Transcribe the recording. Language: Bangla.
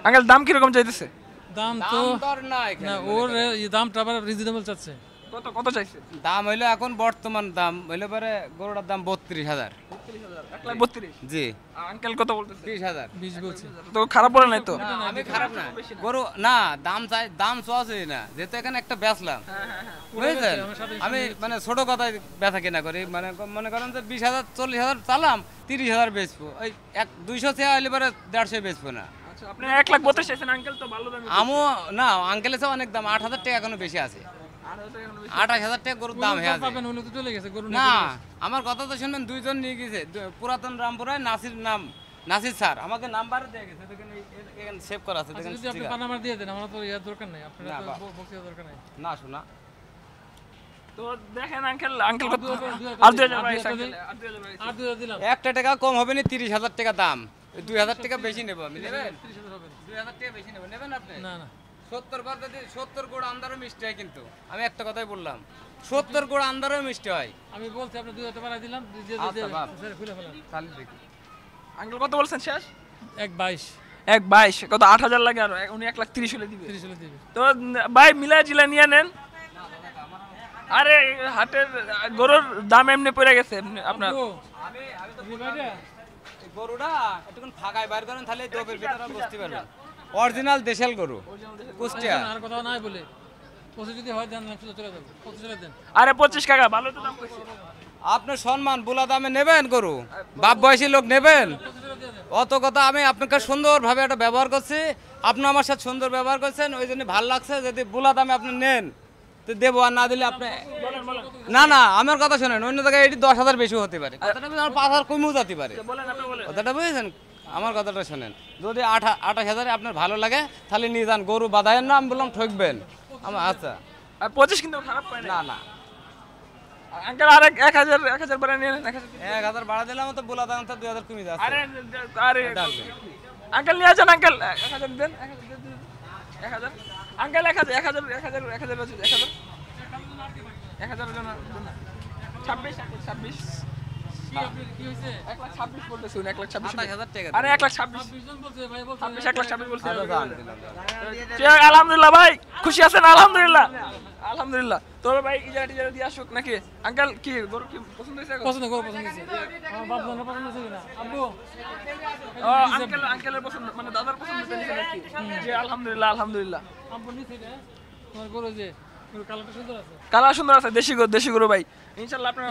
আঙ্কেল দাম কিরকম চাইতেছে? দাম তো না, ওর দামটা আবার রিজনেবল চাচ্ছে। কত কত চাইছে? দাম হইলো এখন বর্তমান দাম হইলে পরে গরুটার দাম 32,000। 1,32,000? জি। আঙ্কেল কত বলতেছে? 20,000। 20 বলছে। তো খারাপ বলে নাই তো? আমি খারাপ না, গরু না দাম চাই, দাম চাওয়াছি না, যেহেতু এখানে একটা বেচলাম, বুঝেছেন? আমি মানে ছোট কথায় বেচা কেনা করি, মানে মনে করেন যে 20,000 40,000 চালাম, 30,000 বেচবো, ওই 200 চেয়ে হইলে পরে 150 বেচবো না। আচ্ছা আপনি 1,32,000 চাইছেন, আঙ্কেল তো ভালো দামই। আমও না, আঙ্কেলের চেয়ে অনেক দাম, 8,000 টাকা এখনো বেশি আছে। 28,000 টাকা গরুর দাম হয়ে আছে। পাবেন হলে তো চলে গেছে গরু না, আমার কথা তো শুনবেন, দুইজন নিয়ে গেছে, পুরাতন রামপুরায় নাসির নাম, নাসির স্যার আমাকে নাম্বার দিয়ে গেছে, দেখেন এখানে সেভ করা আছে, দেখেন। যদি আপনি পানামার দিয়ে দেন, আমার তো ইয়ার দরকার নাই, আপনার না, তো বক্সের দরকার নাই। না শোনা তো দেখেন আঙ্কেল, আঙ্কেল কত? আর 2,022 আঙ্কেল, আর 2,022। আর 2000 দিলাম। একটা টাকা কম হবে না, 30,000 টাকা দাম, 2,000 টাকা বেশি নেবো আমি, নেবেন? 30,000 হবে। 2,000 টাকা বেশি নেবেন, নেবেন আপনি? না না 70 বার যদি 70 গোড় আন্দারও মিষ্টি হয়, কিন্তু আমি একটা কথাই বললাম, 70 গোড় আন্দারও মিষ্টি হয়। আমি বলছি আপনি 2000 টাকা দিলাম, আচ্ছা, বাপ। খুলে ফেলাম। তাহলে দেখি আঙ্কেল কত বলছেন শেষ? 122 1,22 কত? 8,000 লাগে, আর উনি 1,30,000 হলে দিবে। 30 হলে দিবে। তো ভাই মিলা জিলা নিয়ে নেন। আরে হাটের গরুর দাম এমনি পড়ে গেছে আপনার। আমি তো গরুটা একটুখানি ফাঁকায় বাইর করেন, তাহলে দোপের ভিতরে বুঝতে পারবেন। অরিজিনাল দেশাল গরু, কুষ্টিয়া। আর কথা নাই বলে 25 যদি হয় দেন, না চলে যাবে। 25 চলে দেন। আরে 25 টাকা ভালো তো দাম কইছে। আপনার সম্মান বুলা দামে নেবেন গরু, বাপ বয়সী লোক নেবেন, 25 চলে দিয়ে দেন। অত কথা। আমি আপনাকে সুন্দরভাবে একটা ব্যবহার করছি, আপনি আমার সাথে সুন্দর ব্যবহার করছেন, ওই জন্য ভালো লাগছে। যদি বুলা দামে আপনি নেন তো দেবো, আর না দিলে আপনি না। না, আমার কথা শোনেন, অন্য জায়গায় এটি 10,000 বেশি হতে পারে, কথাটা বুঝেন, 5,000 কমেও যেতে পারে, বলেন আপনি বলেন। কথাটা বুঝেছেন? আমার কথাটা শোনেন, যদি 28,000 আপনার ভালো লাগে তাহলে নিয়ে যান, গরু বাঁধায়েন না, আমি বললাম ঠকবেন আমার। আচ্ছা, আর 25 কিন্তু খারাপ পায় না। না না, আঙ্কেল আর 1,000 বাড়া নিয়ে নেন। 1,000 বাড়া দিলাম তো, বুলা দাম তো 2,000 কমে যাচ্ছে। আরে আরে আঙ্কেল নিয়ে যান আঙ্কেল, 1,000 দেন, 1,000 আঙ্কেল, 1,000 জন 26 26 কি আপনার কি হইছে? 1,26 বলতেছি, 1,26 28,000 টাকা আরে 1,26 20 জন বলছে ভাই, বলছে 1,26 বলছি। আচ্ছা, দাম দিলাম। ঠিক, আলহামদুলিল্লাহ ভাই, খুশি আছেন? আলহামদুলিল্লাহ, আলহামদুলিল্লাহ। তোর ভাই ইজারা টিজারা দিয়ে আসুক নাকি? আঙ্কেল কি গরু কি পছন্দ হয়েছে? পছন্দ করো, পছন্দ হয়েছে। আমার বাপ জানা পছন্দ হয়েছে কিনা? আব্বু ও আঙ্কেলের পছন্দ, মানে দাদার পছন্দ হয়েছে নাকি? জি আলহামদুলিল্লাহ, আলহামদুলিল্লাহ। আব্বু নিছে রে। তোমার গরু যে গরু কালারটা সুন্দর আছে। কালার সুন্দর আছে, দেশি গরু ভাই, ইনশাআল্লাহ আপনার